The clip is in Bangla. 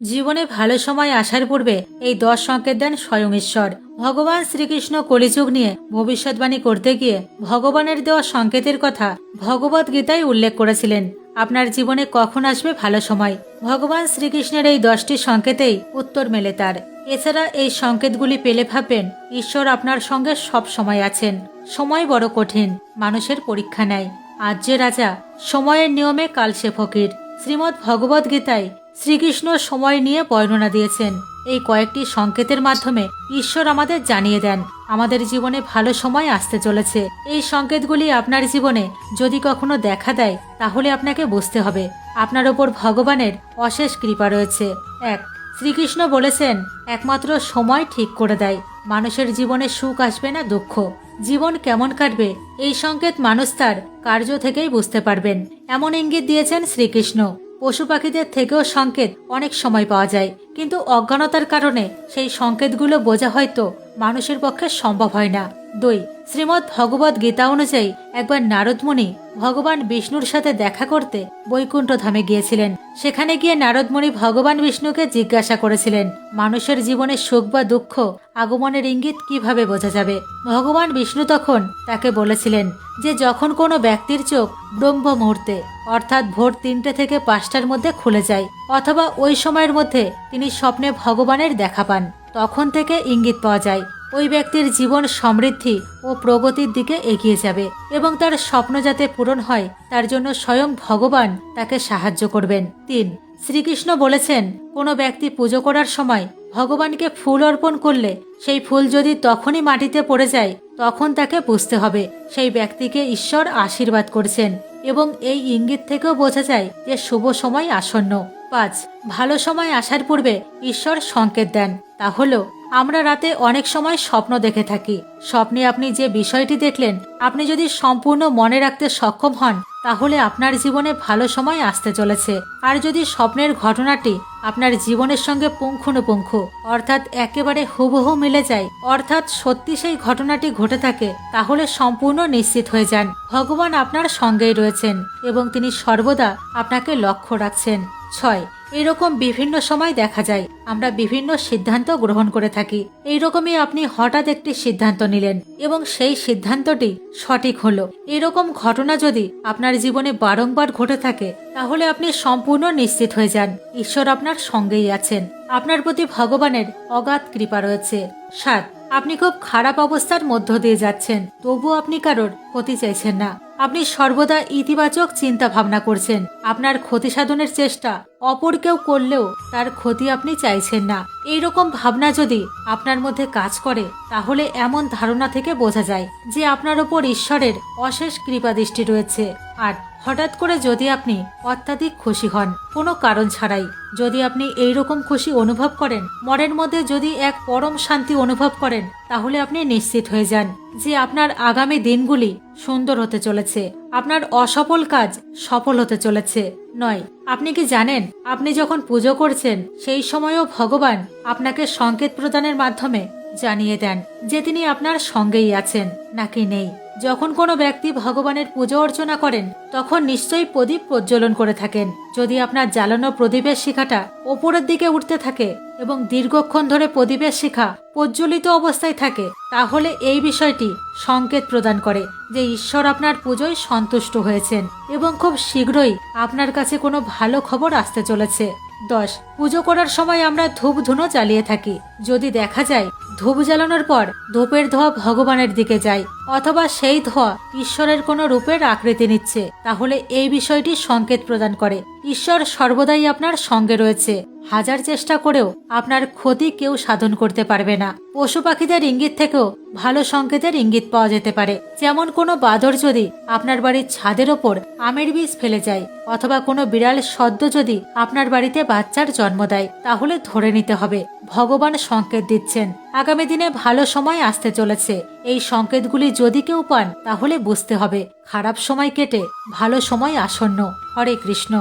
জীবনে ভালো সময় আসার পূর্বে এই 10 সংকেত দেন স্বয়ং ঈশ্বর। ভগবান শ্রীকৃষ্ণ কলিযুগ নিয়ে ভবিষ্যৎবাণী করতে গিয়ে ভগবানের দেওয়া সংকেতের কথা ভগবত গীতায় উল্লেখ করেছিলেন। আপনার জীবনে কখন আসবে ভালো সময়, ভগবান শ্রীকৃষ্ণের এই 10টি সংকেতেই উত্তর মেলে তার। এছাড়া এই সংকেতগুলি পেলে ভাববেন ঈশ্বর আপনার সঙ্গে সব সময় আছেন। সময় বড় কঠিন, মানুষের পরীক্ষা নেয়। আজ যে রাজা, সময়ের নিয়মে কাল সে ফকির। শ্রীমদ্ ভগবদ গীতায় শ্রীকৃষ্ণ সময় নিয়ে বর্ণনা দিয়েছেন। এই কয়েকটি সংকেতের মাধ্যমে ঈশ্বর আমাদের জানিয়ে দেন আমাদের জীবনে ভালো সময় আসতে চলেছে। এই সংকেতগুলি আপনার জীবনে যদি কখনো দেখা দেয় তাহলে আপনাকে বুঝতে হবে আপনার ওপর ভগবানের অশেষ কৃপা রয়েছে। 1. শ্রীকৃষ্ণ বলেছেন একমাত্র সময় ঠিক করে দেয় মানুষের জীবনে সুখ আসবে না দুঃখ। জীবন কেমন কাটবে এই সংকেত মানুষ তার কার্য থেকেই বুঝতে পারবেন, এমন ইঙ্গিত দিয়েছেন শ্রীকৃষ্ণ। পশু পাখিদের থেকেও সংকেত অনেক সময় পাওয়া যায়, কিন্তু অজ্ঞানতার কারণে সেই সংকেতগুলো বোঝা হয়তো মানুষের পক্ষে সম্ভব হয় না। 2. শ্রীমদ্ ভগবদ গীতা অনুযায়ী একবার নারদ মুনি ভগবান বিষ্ণুর সাথে দেখা করতে বৈকুণ্ঠ ধামে গিয়েছিলেন। সেখানে গিয়ে নারদ মুনি ভগবান বিষ্ণুকে জিজ্ঞাসা করেছিলেন মানুষের জীবনে সুখ বা দুঃখ আগমনের ইঙ্গিত কিভাবে বোঝা যাবে। ভগবান বিষ্ণু তখন তাকে বলেছিলেন যে যখন কোনো ব্যক্তির চোখ ব্রহ্ম মুহূর্তে অর্থাৎ ভোর 3টে থেকে 5টার মধ্যে খুলে যায় অথবা ওই সময়ের মধ্যে তিনি স্বপ্নে ভগবানের দেখা পান, তখন থেকে ইঙ্গিত পাওয়া যায় ওই ব্যক্তির জীবন সমৃদ্ধি ও প্রগতির দিকে এগিয়ে যাবে এবং তার স্বপ্ন যাতে পূরণ হয় তার জন্য স্বয়ং ভগবান তাকে সাহায্য করবেন। 3. শ্রীকৃষ্ণ বলেছেন কোনো ব্যক্তি পুজো করার সময় ভগবানকে ফুল অর্পণ করলে সেই ফুল যদি তখনই মাটিতে পড়ে যায় তখন তাকে বুঝতে হবে সেই ব্যক্তিকে ঈশ্বর আশীর্বাদ করছেন এবং এই ইঙ্গিত থেকেও বোঝা যায় যে শুভ সময় আসন্ন। 5. ভালো সময় আসার পূর্বে ঈশ্বর সংকেত দেন, তা হলো আমরা রাতে অনেক সময় স্বপ্ন দেখে থাকি। স্বপ্নে আপনি যে বিষয়টি দেখলেন আপনি যদি সম্পূর্ণ মনে রাখতে সক্ষম হন তাহলে আপনার জীবনে ভালো সময় আসতে চলেছে। আর যদি স্বপ্নের ঘটনাটি আপনার জীবনের সঙ্গে পুঙ্খানুপুঙ্খ অর্থাৎ একেবারে হুবহু মিলে যায় অর্থাৎ সত্যি সেই ঘটনাটি ঘটে থাকে তাহলে সম্পূর্ণ নিশ্চিত হয়ে যান ভগবান আপনার সঙ্গেই রয়েছেন এবং তিনি সর্বদা আপনাকে লক্ষ্য রাখছেন। 6. এরকম বিভিন্ন সময় দেখা যায় আমরা বিভিন্ন সিদ্ধান্ত গ্রহণ করে থাকি। এইরকমই আপনি হঠাৎ একটি সিদ্ধান্ত নিলেন এবং সেই সিদ্ধান্তটি সঠিক হলো। এরকম ঘটনা যদি আপনার জীবনে বারংবার ঘটে থাকে তাহলে আপনি সম্পূর্ণ নিশ্চিত হয়ে যান ঈশ্বর আপনার সঙ্গেই আছেন, আপনার প্রতি ভগবানের অগাধ কৃপা রয়েছে। 7. আপনি খুব খারাপ অবস্থার মধ্য দিয়ে যাচ্ছেন, তবু আপনি কারোর ক্ষতি চাইছেন না। আপনি সর্বদা ইতিবাচক চিন্তা ভাবনা করছেন। আপনার ক্ষতি সাধনের চেষ্টা অপর কেউ করলেও তার ক্ষতি আপনি চাইছেন না। এইরকম ভাবনা যদি আপনার মধ্যে কাজ করে তাহলে এমন ধারণা থেকে বোঝা যায় যে আপনার উপর ঈশ্বরের অশেষ কৃপা দৃষ্টি রয়েছে। আর হঠাৎ করে যদি আপনি অত্যাধিক খুশি হন কোনো কারণ ছাড়াই, যদি আপনি এইরকম খুশি অনুভব করেন, মনের মধ্যে যদি এক পরম শান্তি অনুভব করেন তাহলে আপনি নিশ্চিত হয়ে যান যে আপনার আগামী দিনগুলি সুন্দর হতে চলেছে, আপনার অসফল কাজ সফল হতে চলেছে। 9. আপনি কি জানেন আপনি যখন পুজো করছেন সেই সময়ও ভগবান আপনাকে সংকেত প্রদানের মাধ্যমে জানিয়ে দেন যে তিনি আপনার সঙ্গেই আছেন নাকি নেই। যখন কোনো ব্যক্তি ভগবানের পুজো অর্চনা করেন তখন নিশ্চয়ই প্রদীপ প্রজ্বলন করে থাকেন। যদি আপনার জ্বালানো প্রদীপের শিখাটা ওপরের দিকে উঠতে থাকে এবং দীর্ঘক্ষণ ধরে প্রদীপের শিখা প্রজ্বলিত অবস্থায় থাকে তাহলে এই বিষয়টি সংকেত প্রদান করে যে ঈশ্বর আপনার পুজোয় সন্তুষ্ট হয়েছেন এবং খুব শীঘ্রই আপনার কাছে কোনো ভালো খবর আসতে চলেছে। 10. পুজো করার সময় আমরা ধূপ ধুনো জ্বালিয়ে থাকি। যদি দেখা যায় ধূপ জ্বালানোর পর ধূপের ধোঁয়া ভগবানের দিকে যায় অথবা সেই ধোঁয়া ঈশ্বরের কোনো রূপের আকৃতি নিচ্ছে তাহলে এই বিষয়টি সংকেত প্রদান করে ঈশ্বর সর্বদাই আপনার সঙ্গে রয়েছে। হাজার চেষ্টা করেও আপনার ক্ষতি কেউ সাধন করতে পারবে না। পশু পাখিদের ইঙ্গিত থেকেও ভালো সংকেতের ইঙ্গিত পাওয়া যেতে পারে, যেমন কোনো বাদর যদি আপনার বাড়ির ছাদের ওপর আমের বীজ ফেলে যায় অথবা কোনো বিড়াল সদ্য যদি আপনার বাড়িতে বাচ্চার জন্ম দেয় তাহলে ধরে নিতে হবে ভগবান সংকেত দিচ্ছেন আগামী দিনে ভালো সময় আসতে চলেছে। এই সংকেতগুলি যদি কেউ পান তাহলে বুঝতে হবে খারাপ সময় কেটে ভালো সময় আসন্ন। হরে কৃষ্ণ।